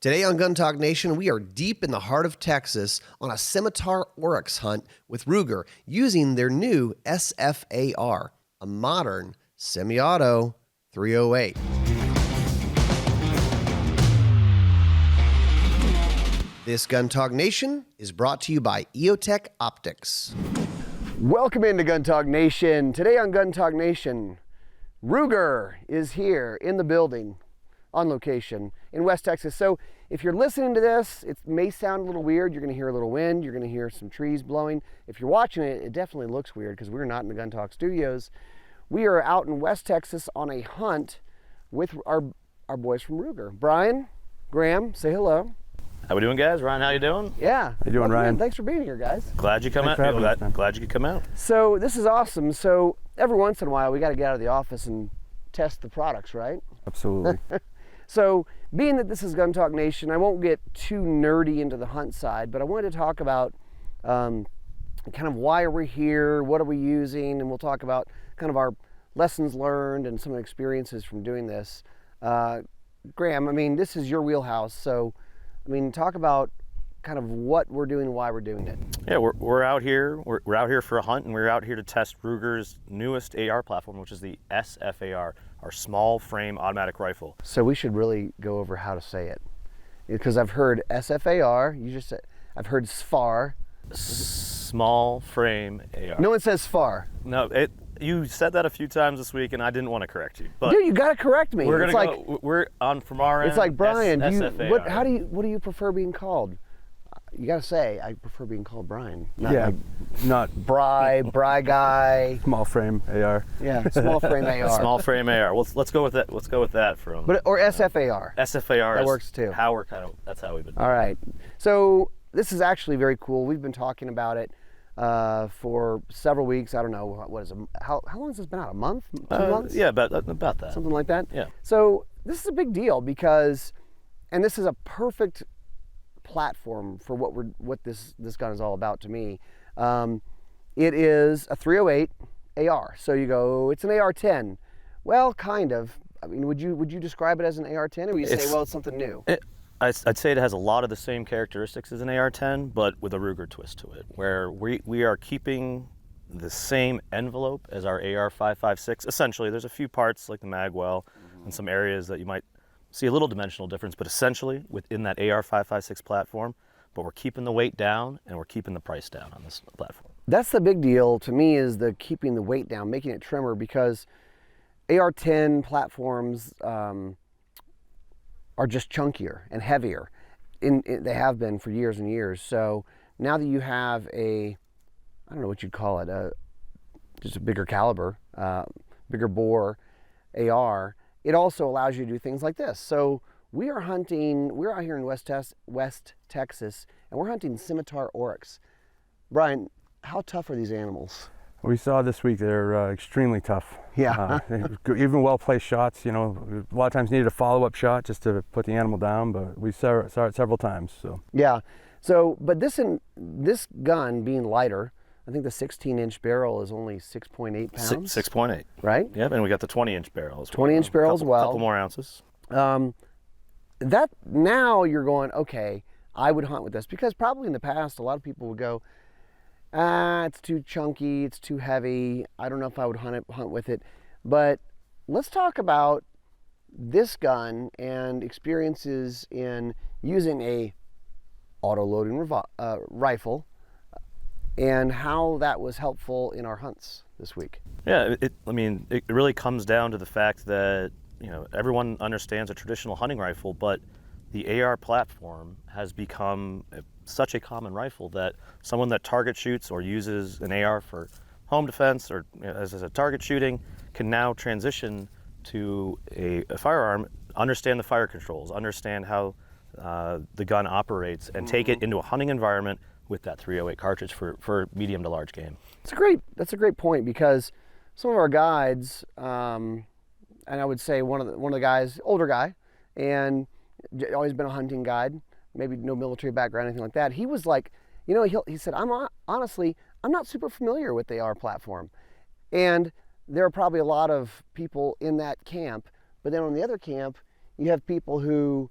Today on Gun Talk Nation, we are deep in the heart of Texas on a Scimitar Oryx hunt with Ruger using their new SFAR, a modern semi-auto 308. This Gun Talk Nation is brought to you by EOTECH Optics. Welcome into Gun Talk Nation. Today on Gun Talk Nation, Ruger is here in the building on location in West Texas. So if you're listening to this, it may sound a little weird. You're going to hear a little wind. You're going to hear some trees blowing. If you're watching it, it definitely looks weird because we're not in the Gun Talk studios. We are out in West Texas on a hunt with our boys from Ruger. Brian, Graham, say hello. How we doing, guys? Ryan, how you doing? Yeah. How you doing, Ryan? Thanks for being here, guys. Glad you come out. Glad you could come out. So this is awesome. So every once in a while, we got to get out of the office and test the products, right? Absolutely. So being that this is Gun Talk Nation, I won't get too nerdy into the hunt side, but I wanted to talk about kind of why are we here, what are we using, and we'll talk about kind of our lessons learned and some experiences from doing this. Graham, I mean, this is your wheelhouse, so I mean, talk about kind of what we're doing and why we're doing it. Yeah, we're out here. We're out here for a hunt, and we're out here to test Ruger's newest AR platform, which is the SFAR, our small frame automatic rifle. So we should really go over how to say it, because I've heard SFAR. You just said I've heard SFAR. Small frame AR. No one says SFAR. No, you said that a few times this week, and I didn't want to correct you. But dude, you got to correct me. We're gonna go. We're on from our end. It's like Brian. SFAR. What do you prefer being called? You got to say I prefer being called Brian. Not Bry guy. small frame AR. Yeah, small frame AR. Small frame AR. Well, let's go with that. Let's go with that from. Or SFAR. SFAR. That works too. That's how we've been. All right. So this is actually very cool. We've been talking about it for several weeks. I don't know what is it. How long has this been out? A month? 2 months? Yeah, about that. Something like that. Yeah. So this is a big deal because, and this is a perfect platform for what this gun is all about to me. It is a 308 AR. So you go, it's an AR-10. Well, kind of. I mean, would you describe it as an AR-10, or would you say, well, it's something new? I'd say it has a lot of the same characteristics as an AR-10, but with a Ruger twist to it, where we are keeping the same envelope as our AR-556. Essentially, there's a few parts like the magwell and some areas that you might see a little dimensional difference, but essentially within that AR-556 platform, but we're keeping the weight down and we're keeping the price down on this platform. That's the big deal to me, is the keeping the weight down, making it trimmer, because AR-10 platforms are just chunkier and heavier. They have been for years and years. So now that you have I don't know what you'd call it, just a bigger caliber, bigger bore AR, it also allows you to do things like this. So we're out here in West Texas, and we're hunting Scimitar Oryx. Brian, how tough are these animals? We saw this week they're extremely tough. Yeah. Even well-placed shots, you know, a lot of times needed a follow-up shot just to put the animal down, but we saw it several times. So yeah. So, but this gun being lighter, I think the 16-inch barrel is only 6.8 pounds. 6.8. Right? Yep, and we got the 20-inch barrel as well. 20-inch barrel as well. A couple more ounces. That now you're going, okay, I would hunt with this, because probably in the past a lot of people would go, it's too chunky, it's too heavy, I don't know if I would hunt with it. But let's talk about this gun and experiences in using a auto-loading rifle, and how that was helpful in our hunts this week. Yeah, it really comes down to the fact that, you know, everyone understands a traditional hunting rifle, but the AR platform has become such a common rifle that someone that target shoots or uses an AR for home defense or, you know, as a target shooting can now transition to a firearm, understand the fire controls, understand how the gun operates, and take it into a hunting environment with that 308 cartridge for medium to large game. That's a great point, because some of our guides, and I would say one of the guys, older guy, and always been a hunting guide, maybe no military background, anything like that. He was like, you know, he said, honestly, I'm not super familiar with the AR platform. And there are probably a lot of people in that camp, but then on the other camp, you have people who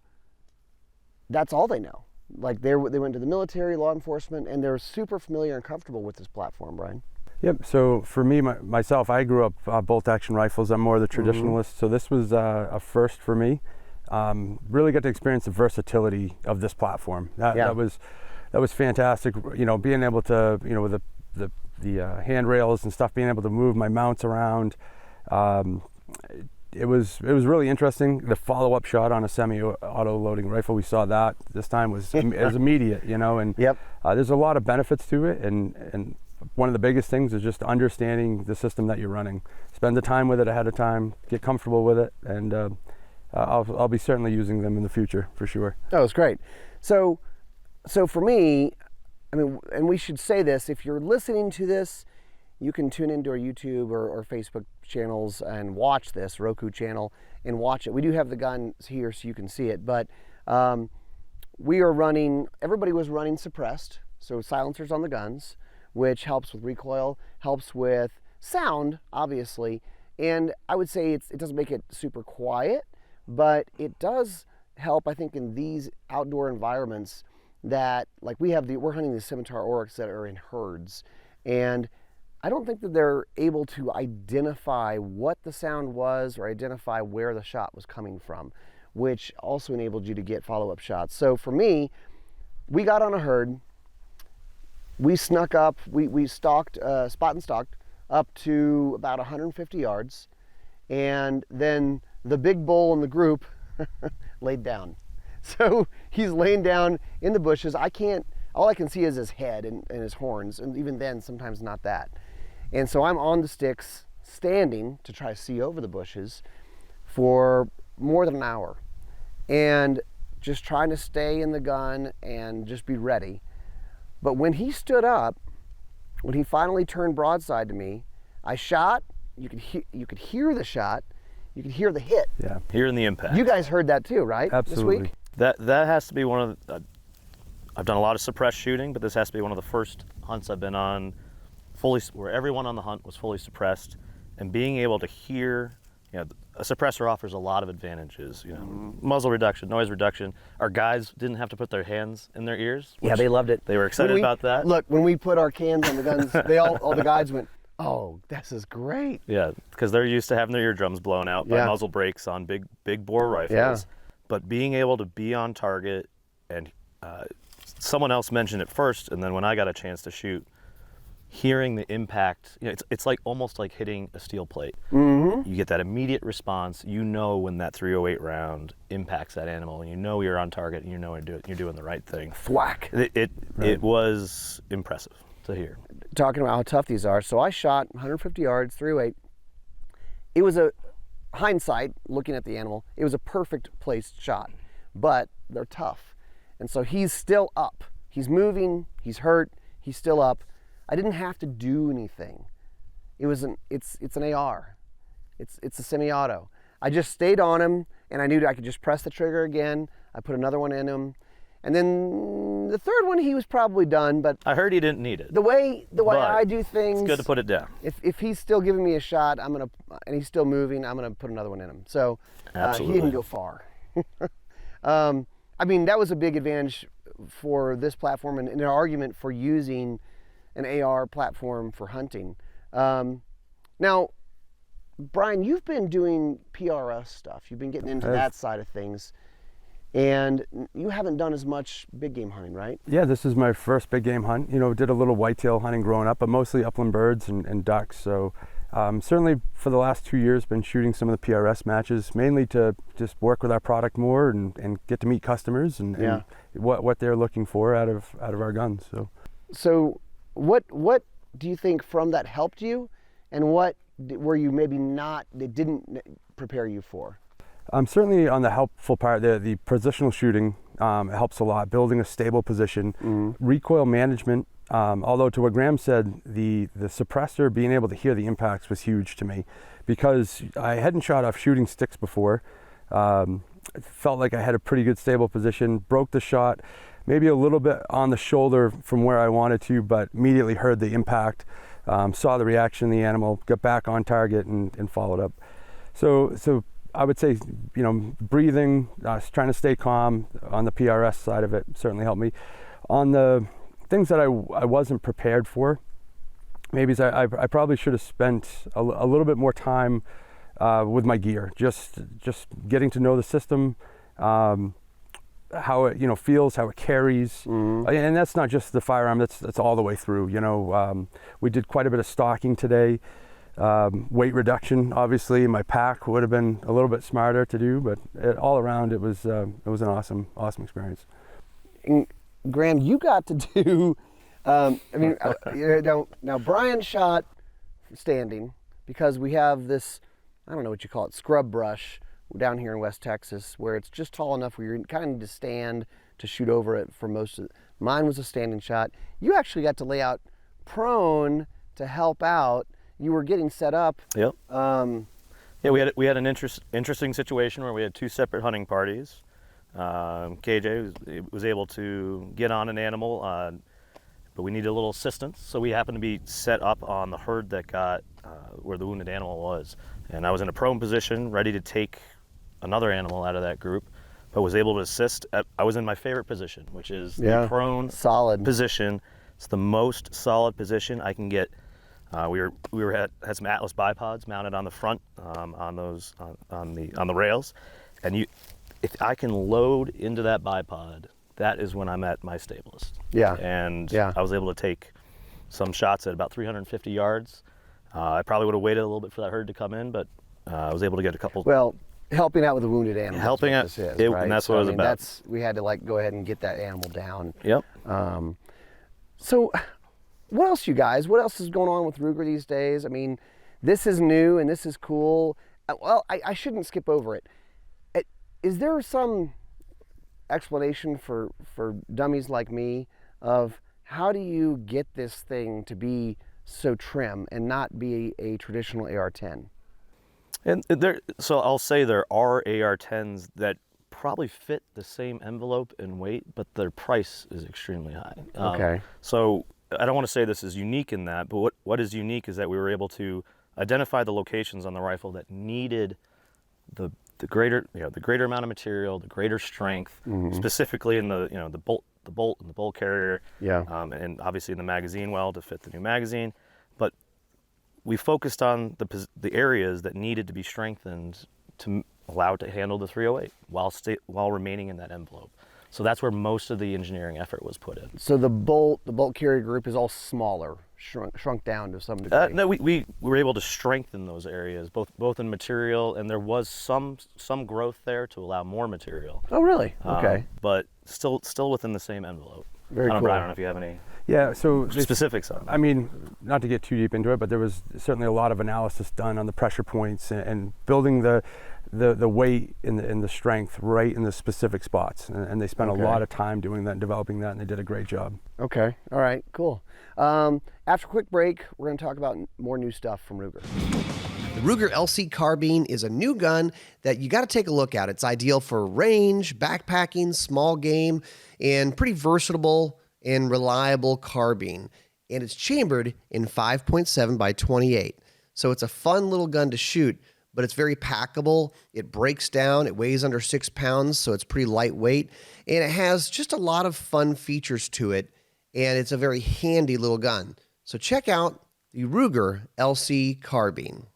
that's all they know. Like they went to the military, law enforcement, and they're super familiar and comfortable with this platform, Brian. Yep. So for me, myself, I grew up bolt action rifles. I'm more the traditionalist. So this was a first for me. Really got to experience the versatility of this platform. That was fantastic. You know, being able to, you know, with the handrails and stuff, being able to move my mounts around. It was really interesting. The follow-up shot on a semi-auto loading rifle, we saw that this time was immediate, you know, and there's a lot of benefits to it, and one of the biggest things is just understanding the system that you're running. Spend the time with it ahead of time, get comfortable with it, and I'll be certainly using them in the future for sure. Oh, it's great. So for me, I mean, and we should say this, if you're listening to this, you can tune into our YouTube or Facebook channels and watch this, Roku channel, and watch it. We do have the guns here so you can see it, but we are running, everybody was running suppressed, so silencers on the guns, which helps with recoil, helps with sound, obviously, and I would say it doesn't make it super quiet, but it does help, I think, in these outdoor environments that, like we're hunting the Scimitar Oryx that are in herds, and I don't think that they're able to identify what the sound was or identify where the shot was coming from, which also enabled you to get follow-up shots. So for me, we got on a herd, we snuck up, we stalked, spot and stalked up to about 150 yards, and then the big bull in the group laid down. So he's laying down in the bushes. All I can see is his head and his horns, and even then, sometimes not that. And so I'm on the sticks, standing to try to see over the bushes for more than an hour, and just trying to stay in the gun and just be ready. But when he stood up, when he finally turned broadside to me, I shot. You could hear the shot. You could hear the hit. Yeah, hearing the impact. You guys heard that too, right? Absolutely. This week? That has to be one of the, I've done a lot of suppressed shooting, but this has to be one of the first hunts I've been on where everyone on the hunt was fully suppressed, and being able to hear, you know, a suppressor offers a lot of advantages, you know, muzzle reduction, noise reduction. Our guys didn't have to put their hands in their ears. Yeah, they loved it. They were excited about that. Look, when we put our cans on the guns, all the guys went, "Oh, this is great." Yeah, because they're used to having their eardrums blown out by muzzle brakes on big bore rifles. Yeah. But being able to be on target, and someone else mentioned it first, and then when I got a chance to shoot, hearing the impact, you know, it's like almost like hitting a steel plate. Mm-hmm. You get that immediate response. You know when that .308 round impacts that animal, and you know you're on target, and you know you're doing the right thing. Thwack. It was impressive to hear. Talking about how tough these are, so I shot 150 yards, .308. It was a hindsight, looking at the animal, it was a perfect placed shot, but they're tough, and so he's still up. He's moving. He's hurt. He's still up. I didn't have to do anything. It's an AR. It's a semi-auto. I just stayed on him, and I knew I could just press the trigger again. I put another one in him, and then the third one he was probably done. But I heard he didn't need it. The way I do things, it's good to put it down. If he's still giving me a shot, and he's still moving, I'm gonna put another one in him. So he didn't go far. I mean, that was a big advantage for this platform, and an argument for using an AR platform for hunting. Now, Brian, you've been doing PRS stuff. You've been getting into that side of things, and you haven't done as much big game hunting, right? Yeah, this is my first big game hunt. You know, did a little whitetail hunting growing up, but mostly upland birds and ducks. So certainly for the last 2 years, been shooting some of the PRS matches, mainly to just work with our product more and get to meet customers and what they're looking for out of our guns. So what do you think from that helped you, and what were you maybe not, that didn't prepare you for? Certainly on the helpful part, the positional shooting helps a lot, building a stable position. Recoil management, although to what Graham said, the suppressor, being able to hear the impacts was huge to me, because I hadn't shot off shooting sticks before. It felt like I had a pretty good stable position, broke the shot, maybe a little bit on the shoulder from where I wanted to, but immediately heard the impact, saw the reaction of the animal, got back on target and followed up. So I would say, breathing, trying to stay calm on the PRS side of it certainly helped me. On the things that I wasn't prepared for, maybe is I probably should have spent a little bit more time with my gear, just getting to know the system, how it feels, how it carries, and that's not just the firearm. That's all the way through. We did quite a bit of stocking today. Weight reduction, obviously, my pack would have been a little bit smarter to do, but all around it was an awesome experience. And Graham, you got to do. Now Brian shot standing because we have this, I don't know what you call it, scrub brush down here in West Texas, where it's just tall enough where you kind of need to stand to shoot over it for most of it. Mine was a standing shot. You actually got to lay out prone to help out. You were getting set up. Yep. We had an interesting situation where we had two separate hunting parties. KJ was able to get on an animal, but we needed a little assistance, so we happened to be set up on the herd that got where the wounded animal was. And I was in a prone position, ready to take another animal out of that group, but was able to assist. I was in my favorite position, which is the prone solid position. It's the most solid position I can get. We had some Atlas bipods mounted on the front, on the rails, and if I can load into that bipod, that is when I'm at my stablest. Yeah. And I was able to take some shots at about 350 yards. I probably would have waited a little bit for that herd to come in, but I was able to get a couple. Well, helping out with the wounded animal. Helping out, right? And that's what it was about. We had to go ahead and get that animal down. Yep. So, what else, you guys? What else is going on with Ruger these days? I mean, this is new and this is cool. Well, I shouldn't skip over it. Is there some explanation for dummies like me of how do you get this thing to be so trim and not be a traditional AR-10? And so I'll say there are AR-10s that probably fit the same envelope and weight, but their price is extremely high. Okay. So I don't want to say this is unique in that, but what is unique is that we were able to identify the locations on the rifle that needed the greater amount of material, the greater strength, specifically in the bolt and the bolt carrier, and obviously in the magazine well to fit the new magazine. But we focused on the areas that needed to be strengthened to allow it to handle the 308 while remaining in that envelope. So that's where most of the engineering effort was put in. So the bolt carrier group is all smaller, shrunk down to some degree. No, we were able to strengthen those areas, both in material, and there was some growth there to allow more material. Oh, really? Okay. But still within the same envelope. Very cool. Brian, I don't know if you have any specifics on that. I mean, not to get too deep into it, but there was certainly a lot of analysis done on the pressure points and building the weight and the strength right in the specific spots. And they spent a lot of time doing that and developing that, and they did a great job. Okay. All right. Cool. After a quick break, we're going to talk about more new stuff from Ruger. The Ruger LC Carbine is a new gun that you got to take a look at. It's ideal for range, backpacking, small game, and pretty versatile and reliable carbine. And it's chambered in 5.7 by 28. So it's a fun little gun to shoot, but it's very packable. It breaks down. It weighs under 6 pounds, so it's pretty lightweight. And it has just a lot of fun features to it, and it's a very handy little gun. So check out the Ruger LC Carbine.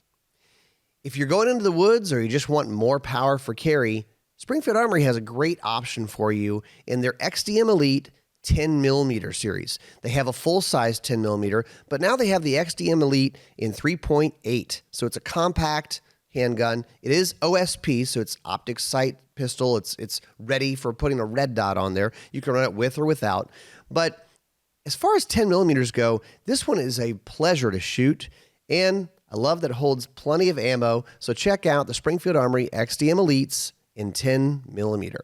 If you're going into the woods or you just want more power for carry, Springfield Armory has a great option for you in their XDM Elite 10mm series. They have a full-size 10mm, but now they have the XDM Elite in 3.8. So it's a compact handgun. It is OSP, so it's optic sight pistol. It's ready for putting a red dot on there. You can run it with or without. But as far as 10mm go, this one is a pleasure to shoot, and I love that it holds plenty of ammo. So check out the Springfield Armory XDM Elites in 10mm.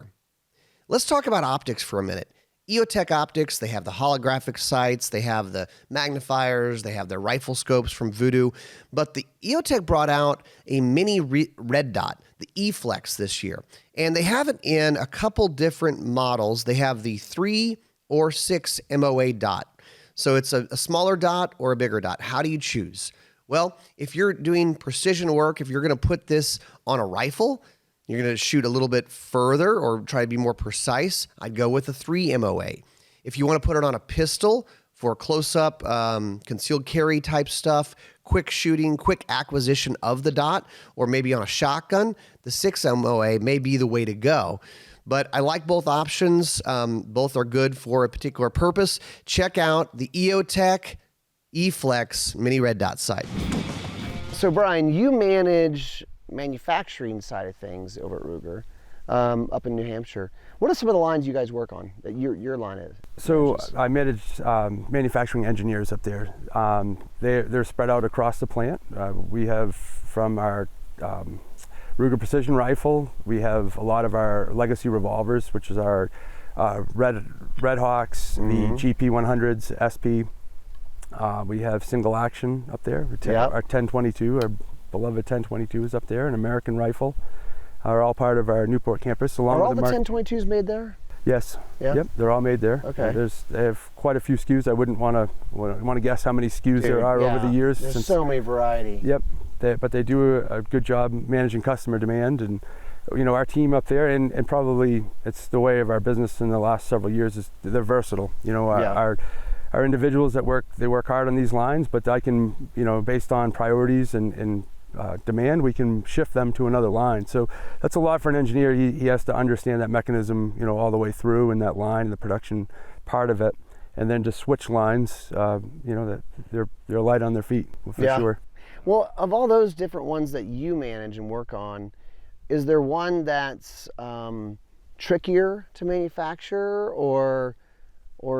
Let's talk about optics for a minute. EOTECH optics, they have the holographic sights, they have the magnifiers, they have their rifle scopes from Voodoo, but the EOTECH brought out a mini red dot, the E-Flex, this year, and they have it in a couple different models. They have the 3 or 6 MOA dot, so it's a smaller dot or a bigger dot. How do you choose? Well, if you're doing precision work, if you're going to put this on a rifle, you're going to shoot a little bit further or try to be more precise, I'd go with a 3 MOA. If you want to put it on a pistol for close-up, concealed carry type stuff, quick shooting, quick acquisition of the dot, or maybe on a shotgun, the 6 MOA may be the way to go. But I like both options. Both are good for a particular purpose. Check out the EOTECH eFlex Mini Red Dot sight. So Brian, you manage manufacturing side of things over at Ruger, up in New Hampshire. What are some of the lines you guys work on that your line is? So I manage manufacturing engineers up there. They're spread out across the plant. We have from our Ruger Precision Rifle, we have a lot of our legacy revolvers, which is our Red Hawks, the GP 100s, SP. We have single action up there. Our 1022, our beloved 1022 is up there, an American rifle. Are all part of our Newport campus. Along Are all with the 1022s made there? Yes. Yeah? Yep. They're all made there. Okay. They have quite a few SKUs. I wouldn't want to guess how many SKUs there are over the years. There's so many variety. Yep. But they do a good job managing customer demand, and our team up there, and probably it's the way of our business in the last several years is they're versatile. Our individuals that work hard on these lines, but I can based on priorities and demand, we can shift them to another line. So that's a lot for an engineer. He has to understand that mechanism, all the way through, and that line and the production part of it, and then to switch lines, that they're light on their feet for sure. Well, of all those different ones that you manage and work on, is there one that's trickier to manufacture, or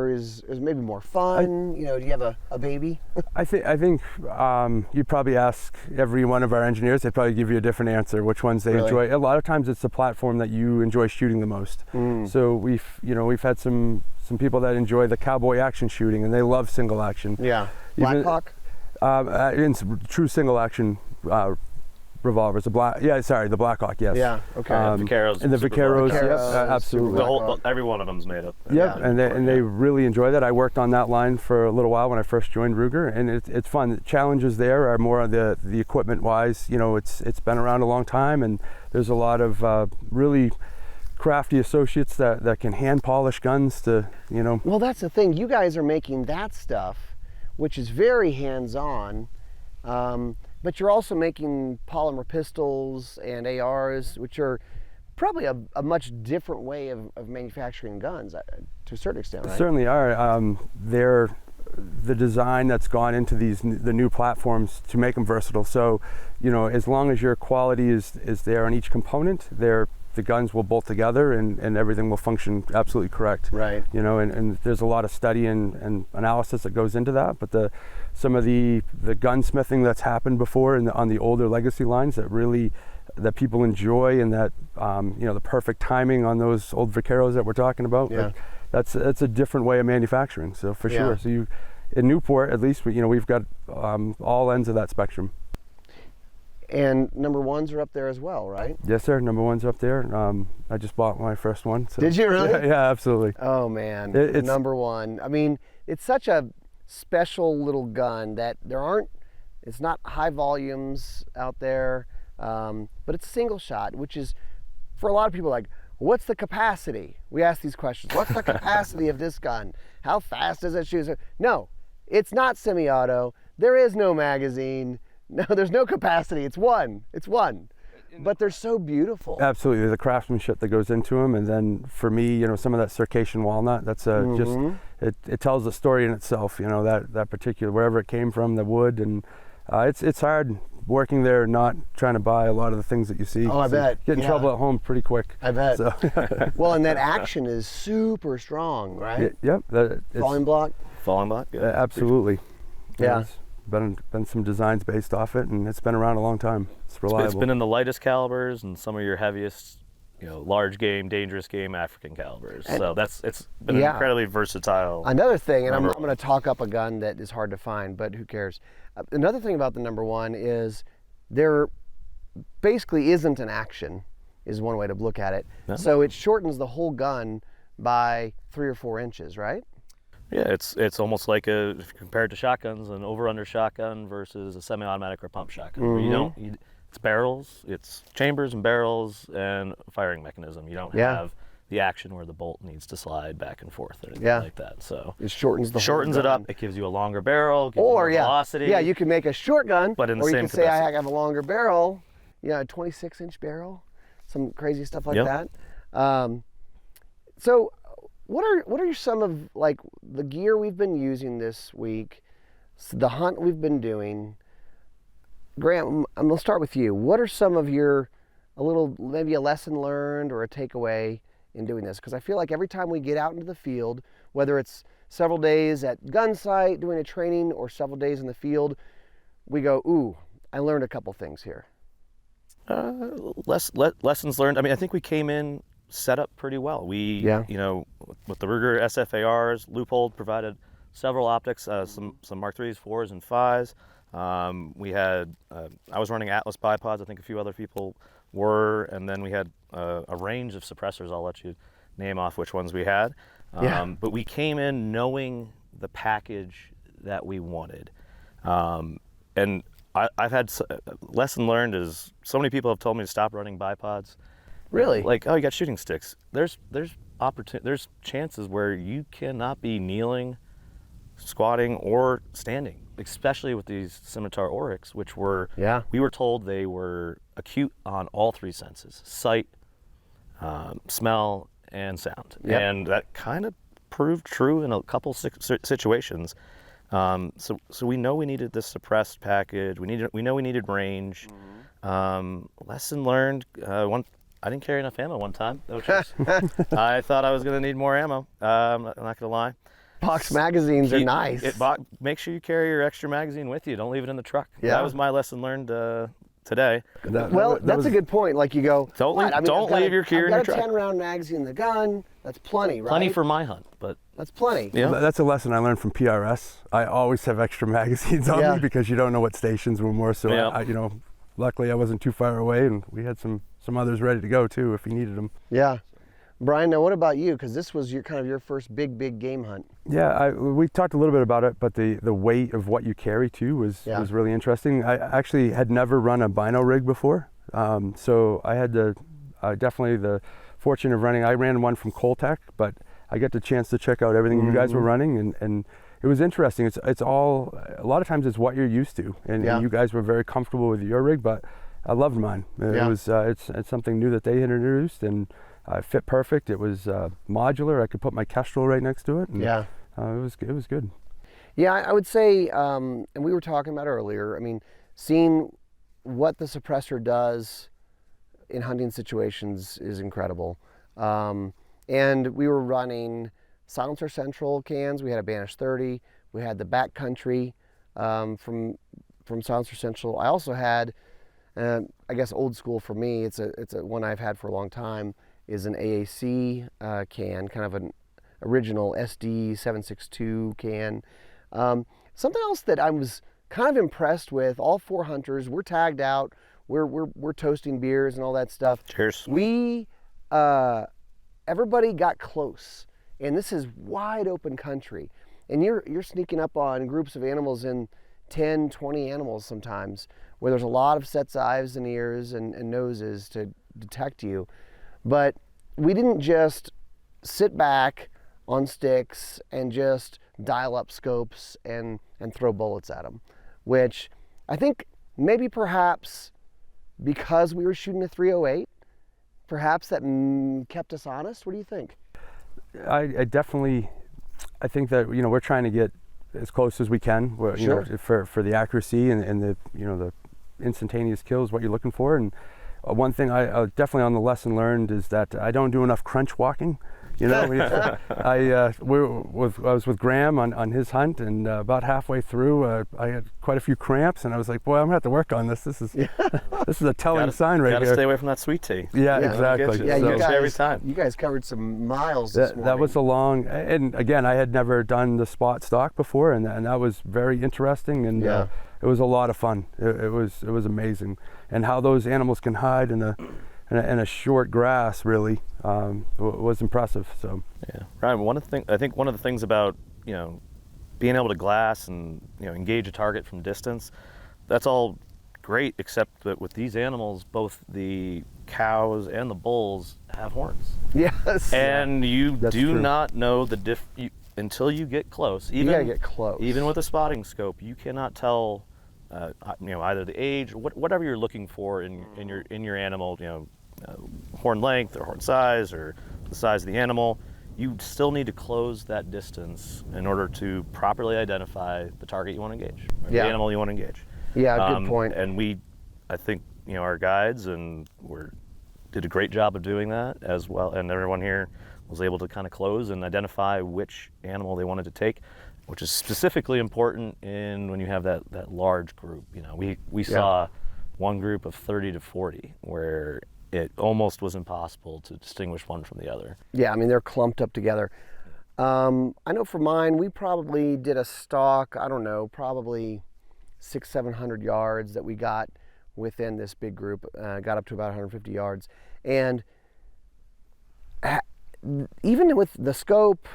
is maybe more fun? Do you have a baby? I think you'd probably ask every one of our engineers. They'd probably give you a different answer, which ones they enjoy. A lot of times it's the platform that you enjoy shooting the most. So we've had some people that enjoy the cowboy action shooting, and they love single action. Yeah. Blackhawk? True single action revolvers. The Blackhawk, yes. Yeah, okay. Vaqueros. And the Vaqueros, yep, absolutely. Every one of them's made up. Yep, and they really enjoy that. I worked on that line for a little while when I first joined Ruger, and it's fun. The challenges there are more on the equipment wise. It's been around a long time, and there's a lot of really crafty associates that can hand polish guns to. Well, that's the thing. You guys are making that stuff, which is very hands-on. But you're also making polymer pistols and ARs, which are probably a much different way of manufacturing guns to a certain extent, right? Certainly are. They're the design that's gone into the new platforms to make them versatile. So, as long as your quality is there on each component, the guns will bolt together and everything will function absolutely correct. Right. And there's a lot of study and analysis that goes into that, but some of the gunsmithing that's happened before on the older legacy lines that people enjoy, and that the perfect timing on those old Vaqueros that we're talking about. Yeah. That's a different way of manufacturing. So for sure. So in Newport, at least we've got all ends of that spectrum. And number ones are up there as well, right? Yes, sir. Number ones are up there. I just bought my first one. So. Did you really? Yeah, absolutely. Oh man, it's number one. I mean, it's such a special little gun that it's not high volumes out there, but it's single shot, which is, for a lot of people, like, what's the capacity? We ask these questions. What's the capacity of this gun? How fast does it shoot? No, it's not semi-auto. There is no magazine. No, there's no capacity. It's one. But they're so beautiful. Absolutely, the craftsmanship that goes into them, and then for me, some of that circation walnut. That's just it tells a story in itself. That particular, wherever it came from, the wood, and it's hard working there, not trying to buy a lot of the things that you see. Oh, I bet. Get in trouble at home pretty quick. I bet. So. Well, and that action is super strong, right? Yep. Falling block. Yeah. Absolutely. Yeah. Been some designs based off it, and it's been around a long time. It's reliable. It's been in the lightest calibers and some of your heaviest, large game, dangerous game African calibers. So it's been an incredibly versatile. Another thing, and I'm going to talk up a gun that is hard to find, but who cares? Another thing about the number one is there basically isn't an action, is one way to look at it. No. So it shortens the whole gun by 3 or 4 inches, right? Yeah, it's almost like if you compare it to shotguns, an over-under shotgun versus a semi-automatic or pump shotgun. Where you don't, it's barrels, it's chambers and barrels and a firing mechanism. You don't have the action where the bolt needs to slide back and forth or anything like that. So it shortens it up. It gives you a longer barrel, gives or you more velocity. Yeah, you can make a short gun, but in the or same you can say capacity. I have a longer barrel, a 26-inch barrel, some crazy stuff like that. So what are some of like the gear we've been using this week, the hunt we've been doing? Graham, I'm gonna start with you. What are some of maybe a lesson learned or a takeaway in doing this? Because I feel like every time we get out into the field, whether it's several days at gun site doing a training or several days in the field, we go, ooh, I learned a couple things here. Lessons learned. I mean, I think we came in set up pretty well. We, with the Ruger SFARs, Loophole provided several optics, some Mark 3s, 4s, and 5s. We had, I was running Atlas bipods. I think a few other people were, and then we had a range of suppressors. I'll let you name off which ones we had. But we came in knowing the package that we wanted. And I've had lesson learned is so many people have told me to stop running bipods. Really? Like, oh, you got shooting sticks. There's chances where you cannot be kneeling, squatting, or standing, especially with these Scimitar Oryx, which we were told they were acute on all three senses: sight, smell, and sound. And that kind of proved true in a couple situations. So we know we needed this suppressed package. We know we needed range. Lesson learned. I didn't carry enough ammo one time, which was, I thought I was going to need more ammo. I'm not going to lie. Box magazines are nice. Make sure you carry your extra magazine with you. Don't leave it in the truck. That was my lesson learned today. That's a good point. Like you go, don't leave your gear in your truck. I've got a 10-round magazine in the gun. That's plenty, right? Plenty for my hunt, but that's plenty. Yeah. That's a lesson I learned from PRS. I always have extra magazines on me because you don't know what stations we're more. So luckily I wasn't too far away, and we had some others ready to go too if he needed them. Yeah. Brian, now what about you? Because this was your first big game hunt. Yeah, we talked a little bit about it, but the weight of what you carry too was really interesting. I actually had never run a bino rig before, so I had definitely the fortune of running. I ran one from Coltech, but I got the chance to check out everything you guys were running, and it was interesting. It's all, a lot of times it's what you're used to, and you guys were very comfortable with your rig, but I loved mine. It was it's something new that they had introduced, and it fit perfect. It was modular. I could put my Kestrel right next to it. And, it was good. Yeah, I would say, and we were talking about earlier, I mean, seeing what the suppressor does in hunting situations is incredible. And we were running Silencer Central cans. We had a Banish 30. We had the Backcountry from Silencer Central. I also had, I guess old school for me, it's a one I've had for a long time, is an AAC can, kind of an original SD 762 can. Something else that I was kind of impressed with, all four hunters, we're tagged out, we're toasting beers and all that stuff. Cheers. We, everybody got close, and this is wide open country, and you're sneaking up on groups of animals in 10, 20 animals sometimes, where there's a lot of sets of eyes and ears and noses to detect you. But we didn't just sit back on sticks and just dial up scopes and throw bullets at them, which I think maybe perhaps because we were shooting a 308, perhaps that kept us honest. What do you think? I definitely, I think that, we're trying to get as close as we can, for the accuracy and the, the instantaneous kills, what you're looking for. And one thing I definitely on the lesson learned is that I don't do enough crunch walking. I was with Graham on his hunt, and about halfway through, I had quite a few cramps, and I was like, "Boy, I'm gonna have to work on this. This is a telling sign right here." Gotta stay away from that sweet tea. Yeah, exactly. Yeah, so, every time. You guys covered some miles this morning. That was a long, and again, I had never done the spot stock before, and that was very interesting, and it was a lot of fun. It was amazing, and how those animals can hide in a short grass really was impressive. So Ryan, I think one of the things about being able to glass and engage a target from distance, that's all great, except that with these animals, both the cows and the bulls have horns. Yes. And you That's do true. not know the until you get close. You gotta get close. Even with a spotting scope, you cannot tell, either the age or whatever you're looking for in your animal, horn length or horn size or the size of the animal. You still need to close that distance in order to properly identify the target you want to engage, or Yeah. the animal you want to engage. Yeah, good point. And I think, our guides did a great job of doing that as well, and everyone here was able to kind of close and identify which animal they wanted to take, which is specifically important when you have that large group. We saw one group of 30 to 40 where it almost was impossible to distinguish one from the other. Yeah, I mean, they're clumped up together. I know for mine, we probably did a stalk, I don't know, probably 600-700 yards that we got within this big group, got up to about 150 yards. And even with the scope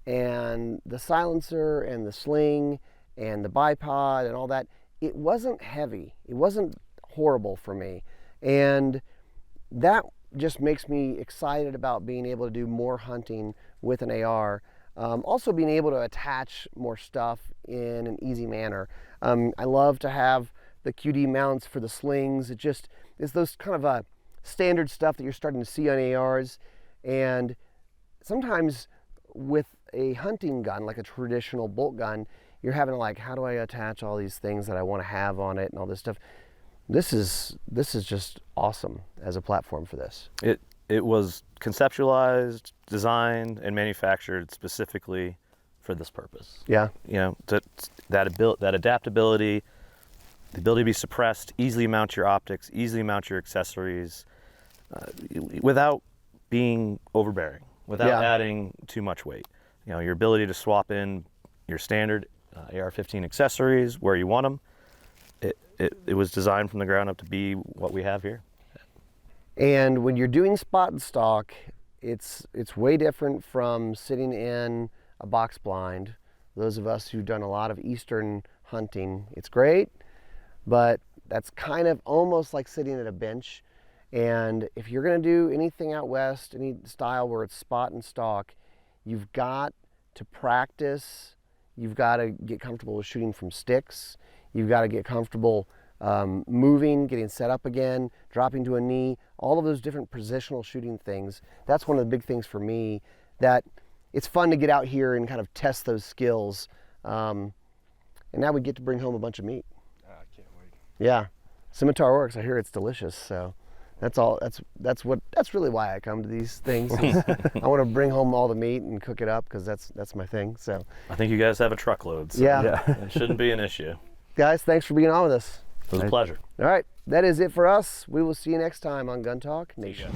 and the silencer and the sling and the bipod and all that, it wasn't heavy. It wasn't horrible for me. And that just makes me excited about being able to do more hunting with an AR. Also being able to attach more stuff in an easy manner. I love to have the QD mounts for the slings. It's those kind of standard stuff that you're starting to see on ARs. And sometimes with a hunting gun, like a traditional bolt gun, you're having to how do I attach all these things that I want to have on it and all this stuff. This is just awesome as a platform for this. It was conceptualized, designed, and manufactured specifically for this purpose. Yeah. That adaptability, the ability to be suppressed, easily mount your optics, easily mount your accessories, without being overbearing, without adding too much weight. Your ability to swap in your standard AR-15 accessories where you want them. It was designed from the ground up to be what we have here. And when you're doing spot and stalk, it's way different from sitting in a box blind. Those of us who've done a lot of Eastern hunting, it's great, but that's kind of almost like sitting at a bench. And if you're gonna do anything out west, any style where it's spot and stalk, you've got to practice, you've got to get comfortable with shooting from sticks, you've got to get comfortable moving, getting set up again, dropping to a knee, all of those different positional shooting things. That's one of the big things for me, that it's fun to get out here and kind of test those skills. And now we get to bring home a bunch of meat. I can't wait. Yeah, Scimitar Oryx, I hear it's delicious, so that's really why I come to these things. I want to bring home all the meat and cook it up, because that's my thing. So I think you guys have a truckload, so Yeah. it shouldn't be an issue. guys, thanks for being on with us. It was a pleasure. All right, that is it for us. We will see you next time on Gun Talk Nation.